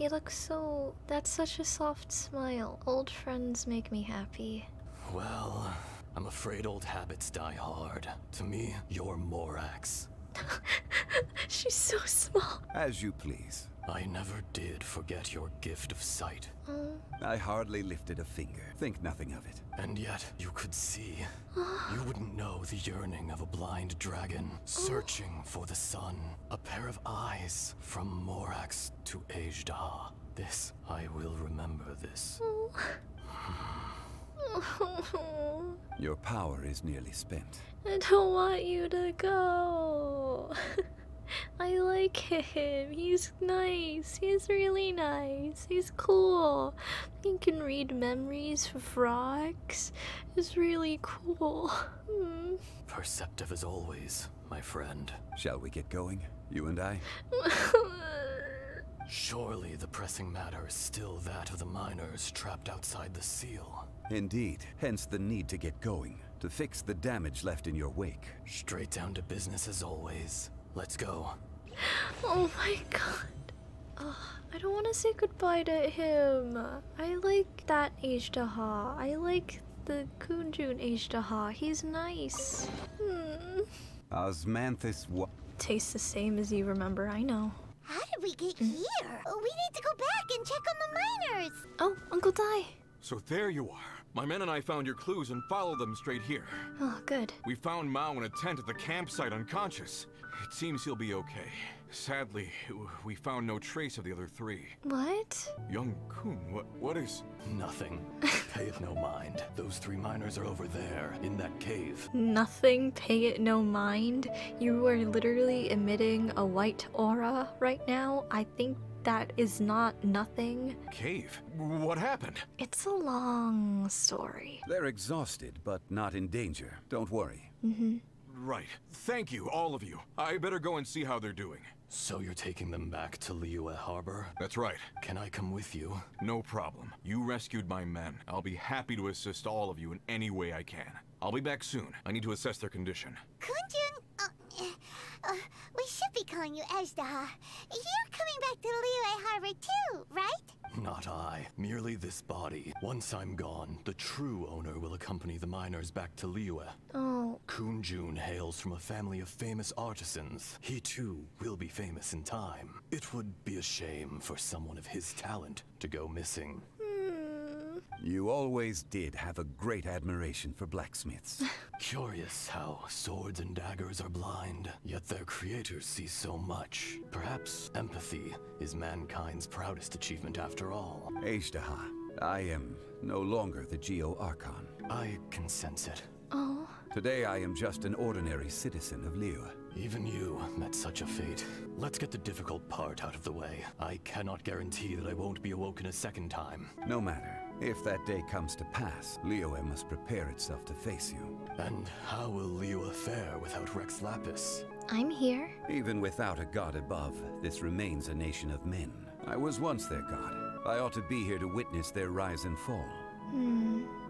looks so... That's such a soft smile. Old friends make me happy. Well, I'm afraid old habits die hard. To me, you're Morax. She's so small. As you please. I never did forget your gift of sight. I hardly lifted a finger. Think nothing of it. And yet, you could see. You wouldn't know the yearning of a blind dragon, searching for the sun. A pair of eyes from Morax to azhdaha. This, I will remember this. Your power is nearly spent. I don't want you to go. I like him. He's nice. He's really nice. He's cool. He can read memories for frogs. It's really cool. Perceptive as always, my friend. Shall we get going? You and I? Surely the pressing matter is still that of the miners trapped outside the seal. Indeed. Hence the need to get going. To fix the damage left in your wake. Straight down to business as always. Let's go. Oh my god. I don't want to say goodbye to him. I like that azhdaha. I like the Kunjun azhdaha. He's nice. Osmanthus what? Tastes the same as you remember, I know. How did we get here? We need to go back and check on the miners. Oh, Uncle Dai. So there you are. My men and I found your clues and followed them straight here. Oh, good. We found Mao in a tent at the campsite unconscious. It seems he'll be okay. Sadly, we found no trace of the other 3. What? Young Kun, what is... Nothing. Pay it no mind. Those 3 miners are over there, in that cave. Nothing, pay it no mind. You are literally emitting a white aura right now. I think that is not nothing. Cave? What happened? It's a long story. They're exhausted, but not in danger. Don't worry. Right. Thank you, all of you. I better go and see how they're doing. So you're taking them back to Liyue Harbor? That's right. Can I come with you? No problem. You rescued my men. I'll be happy to assist all of you in any way I can. I'll be back soon. I need to assess their condition. Kunjun, we should be calling you azhdaha. You're coming back to Liyue Harbor too, right? Not I. Merely this body. Once I'm gone, the true owner will accompany the miners back to Liyue. Oh. Kunjun hails from a family of famous artisans. He too will be famous in time. It would be a shame for someone of his talent to go missing. You always did have a great admiration for blacksmiths. Curious how swords and daggers are blind, yet their creators see so much. Perhaps empathy is mankind's proudest achievement after all. azhdaha, I am no longer the Geo-Archon. I can sense it. Oh. Today I am just an ordinary citizen of Liyue. Even you met such a fate. Let's get the difficult part out of the way. I cannot guarantee that I won't be awoken a second time. No matter. If that day comes to pass, Liyue must prepare itself to face you. And how will Liyue fare without Rex Lapis? I'm here. Even without a god above, this remains a nation of men. I was once their god. I ought to be here to witness their rise and fall.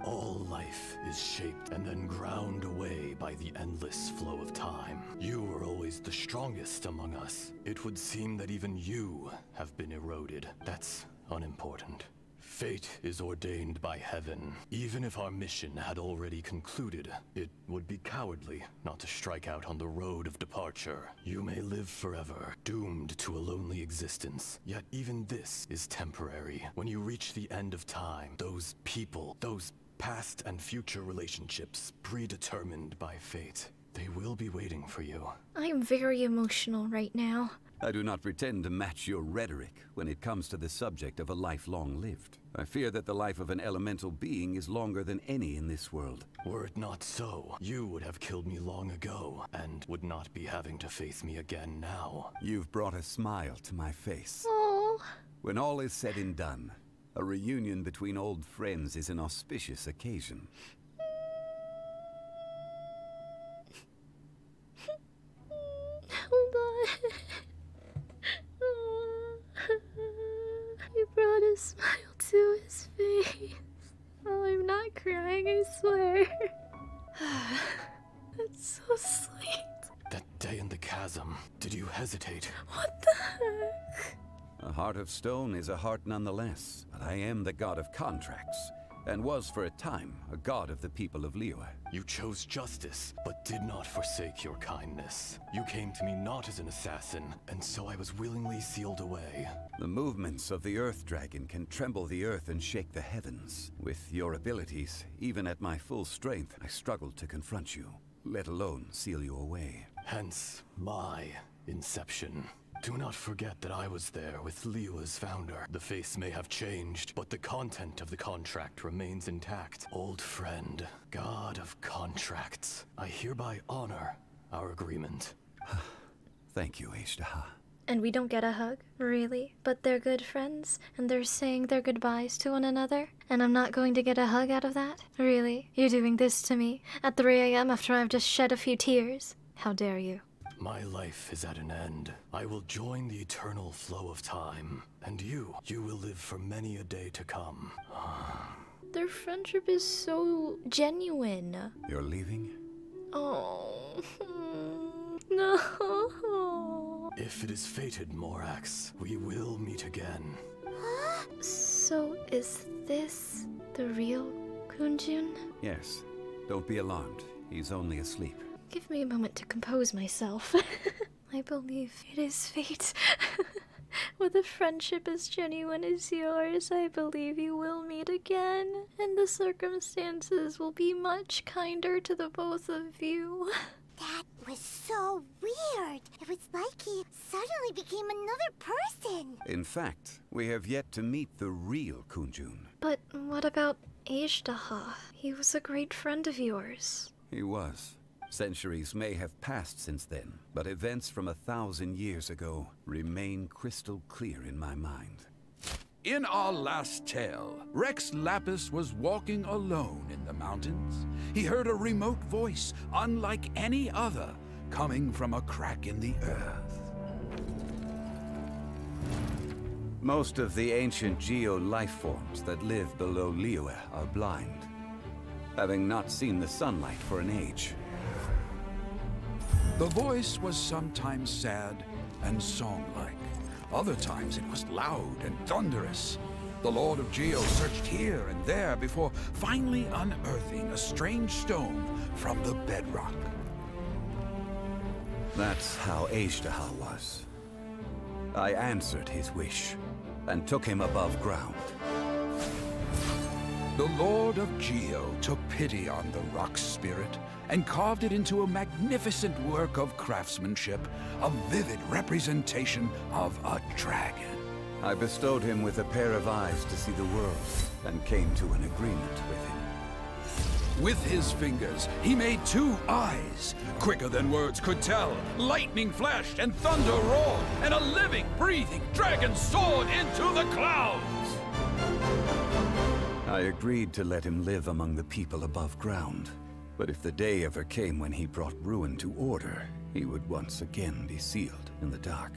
All life is shaped and then ground away by the endless flow of time. You were always the strongest among us. It would seem that even you have been eroded. That's unimportant. Fate is ordained by heaven. Even if our mission had already concluded, it would be cowardly not to strike out on the road of departure. You may live forever, doomed to a lonely existence. Yet even this is temporary. When you reach the end of time, those people, those past and future relationships predetermined by fate, they will be waiting for you. I'm very emotional right now. I do not pretend to match your rhetoric when it comes to the subject of a life long lived. I fear that the life of an elemental being is longer than any in this world. Were it not so, you would have killed me long ago, and would not be having to face me again now. You've brought a smile to my face. Oh. When all is said and done, a reunion between old friends is an auspicious occasion. Hold on. He brought a smile to his face. chasm. Did you hesitate? What the heck? A heart of stone is a heart nonetheless, but I am the god of contracts, and was for a time a god of the people of Liyue. You chose justice, but did not forsake your kindness. You came to me not as an assassin, and so I was willingly sealed away. The movements of the Earth Dragon can tremble the earth and shake the heavens. With your abilities, even at my full strength, I struggled to confront you, let alone seal you away. Hence, my inception. Do not forget that I was there with Liyue's founder. The face may have changed, but the content of the contract remains intact. Old friend, god of contracts, I hereby honor our agreement. Thank you, azhdaha. And we don't get a hug, really? But they're good friends, and they're saying their goodbyes to one another? And I'm not going to get a hug out of that? Really? You're doing this to me? At 3 a.m. after I've just shed a few tears? How dare you? My life is at an end. I will join the eternal flow of time. And you will live for many a day to come. Their friendship is so genuine. You're leaving? Oh. No. If it is fated, Morax, we will meet again. So is this the real Kunjun? Yes. Don't be alarmed. He's only asleep. Give me a moment to compose myself. I believe it is fate. With a friendship as genuine as yours, I believe you will meet again, and the circumstances will be much kinder to the both of you. That was so weird. It was like he suddenly became another person. In fact, we have yet to meet the real Kunjun. But what about azhdaha? He was a great friend of yours. He was. Centuries may have passed since then, but events from 1,000 years ago remain crystal clear in my mind. In our last tale, Rex Lapis was walking alone in the mountains. He heard a remote voice, unlike any other, coming from a crack in the earth. Most of the ancient geo life forms that live below Liyue are blind, having not seen the sunlight for an age. The voice was sometimes sad and song-like. Other times it was loud and thunderous. The Lord of Geo searched here and there before finally unearthing a strange stone from the bedrock. That's how azhdaha was. I answered his wish and took him above ground. The Lord of Geo took pity on the rock spirit and carved it into a magnificent work of craftsmanship, a vivid representation of a dragon. I bestowed him with a pair of eyes to see the world and came to an agreement with him. With his fingers, he made 2 eyes. Quicker than words could tell, lightning flashed and thunder roared, and a living, breathing dragon soared into the clouds. I agreed to let him live among the people above ground. But if the day ever came when he brought ruin to order, he would once again be sealed in the dark.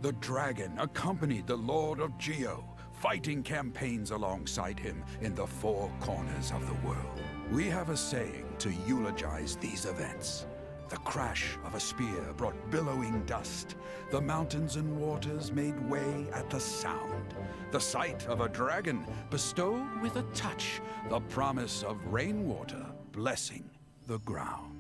The dragon accompanied the Lord of Geo, fighting campaigns alongside him in the 4 corners of the world. We have a saying to eulogize these events. The crash of a spear brought billowing dust. The mountains and waters made way at the sound. The sight of a dragon bestowed with a touch the promise of rainwater blessing the ground.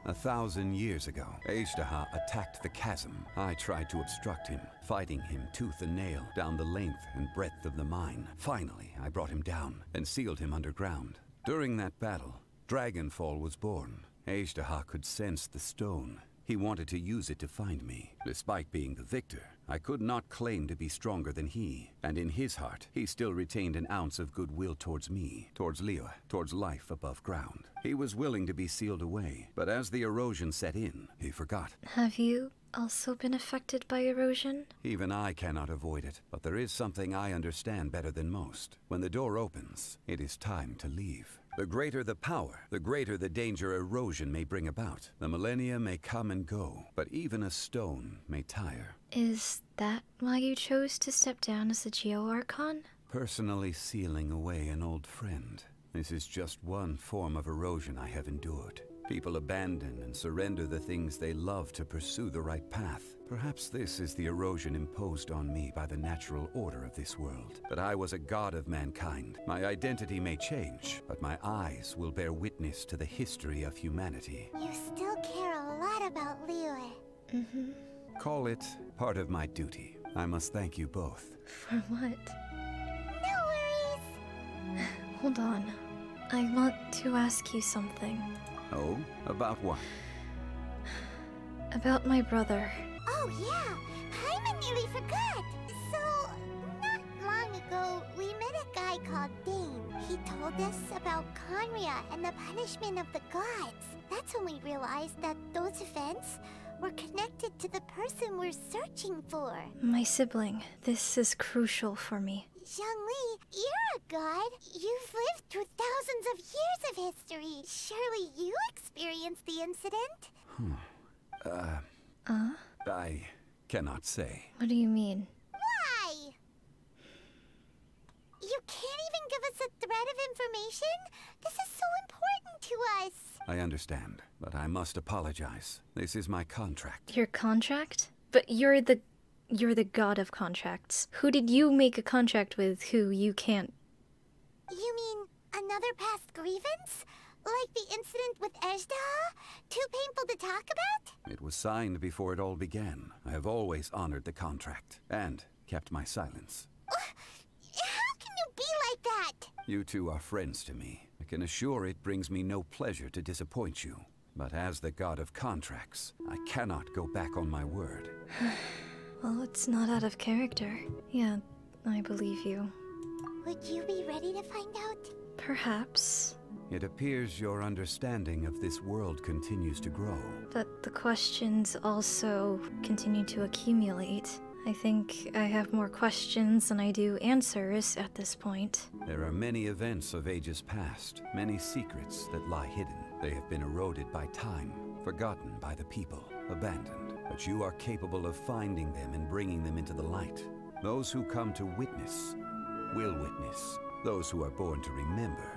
1,000 years ago, azhdaha attacked the chasm. I tried to obstruct him, fighting him tooth and nail down the length and breadth of the mine. Finally, I brought him down and sealed him underground. During that battle, dragonfall was born. Azhdaha could sense the stone. He wanted to use it to find me. Despite being the victor, I could not claim to be stronger than he. And in his heart, he still retained an ounce of goodwill towards me, towards Liyue, towards life above ground. He was willing to be sealed away, but as the erosion set in, he forgot. Have you also been affected by erosion? Even I cannot avoid it, but there is something I understand better than most. When the door opens, it is time to leave. The greater the power, the greater the danger erosion may bring about. The millennia may come and go, but even a stone may tire. Is that why you chose to step down as the Geo-Archon? Personally sealing away an old friend. This is just one form of erosion I have endured. People abandon and surrender the things they love to pursue the right path. Perhaps this is the erosion imposed on me by the natural order of this world. But I was a god of mankind. My identity may change, but my eyes will bear witness to the history of humanity. You still care a lot about Liyue. Mm-hmm. Call it part of my duty. I must thank you both. For what? No worries. Hold on. I want to ask you something. Oh? About what? About my brother. Oh yeah, Paimon nearly forgot. So, not long ago, we met a guy called Dane. He told us about Conria and the punishment of the gods. That's when we realized that those events were connected to the person we're searching for. My sibling. This is crucial for me. Zhongli, you're a god. You've lived through thousands of years of history. Surely you experienced the incident? I cannot say. What do you mean? Why? You can't even give us a thread of information? This is so important to us. I understand, but I must apologize. This is my contract. Your contract? But you're the god of contracts. Who did you make a contract with who you can't? You mean another past grievance? Like the incident with azhdaha? Too painful to talk about? It was signed before it all began. I have always honored the contract, and kept my silence. How can you be like that? You two are friends to me. I can assure it brings me no pleasure to disappoint you. But as the god of contracts, I cannot go back on my word. Well, it's not out of character. Yeah, I believe you. Would you be ready to find out? Perhaps. It appears your understanding of this world continues to grow. But the questions also continue to accumulate. I think I have more questions than I do answers at this point. There are many events of ages past, many secrets that lie hidden. They have been eroded by time, forgotten by the people, abandoned. But you are capable of finding them and bringing them into the light. Those who come to witness will witness. Those who are born to remember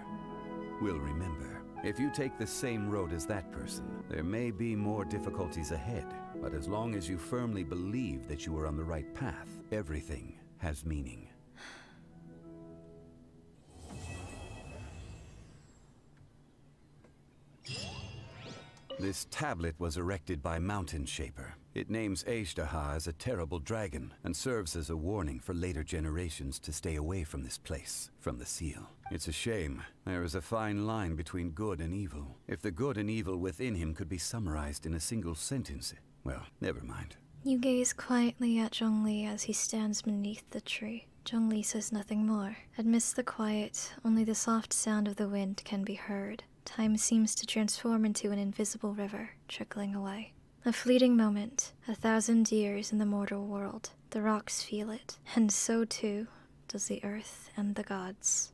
will remember. If you take the same road as that person, there may be more difficulties ahead. But as long as you firmly believe that you are on the right path, everything has meaning. This tablet was erected by Mountain Shaper. It names Azhdaha as a terrible dragon and serves as a warning for later generations to stay away from this place, from the seal. It's a shame. There is a fine line between good and evil. If the good and evil within him could be summarized in a single sentence, well, never mind. You gaze quietly at Zhongli as he stands beneath the tree. Zhongli says nothing more. Amidst the quiet, only the soft sound of the wind can be heard. Time seems to transform into an invisible river, trickling away. A fleeting moment, 1,000 years in the mortal world. The rocks feel it, and so too does the earth and the gods.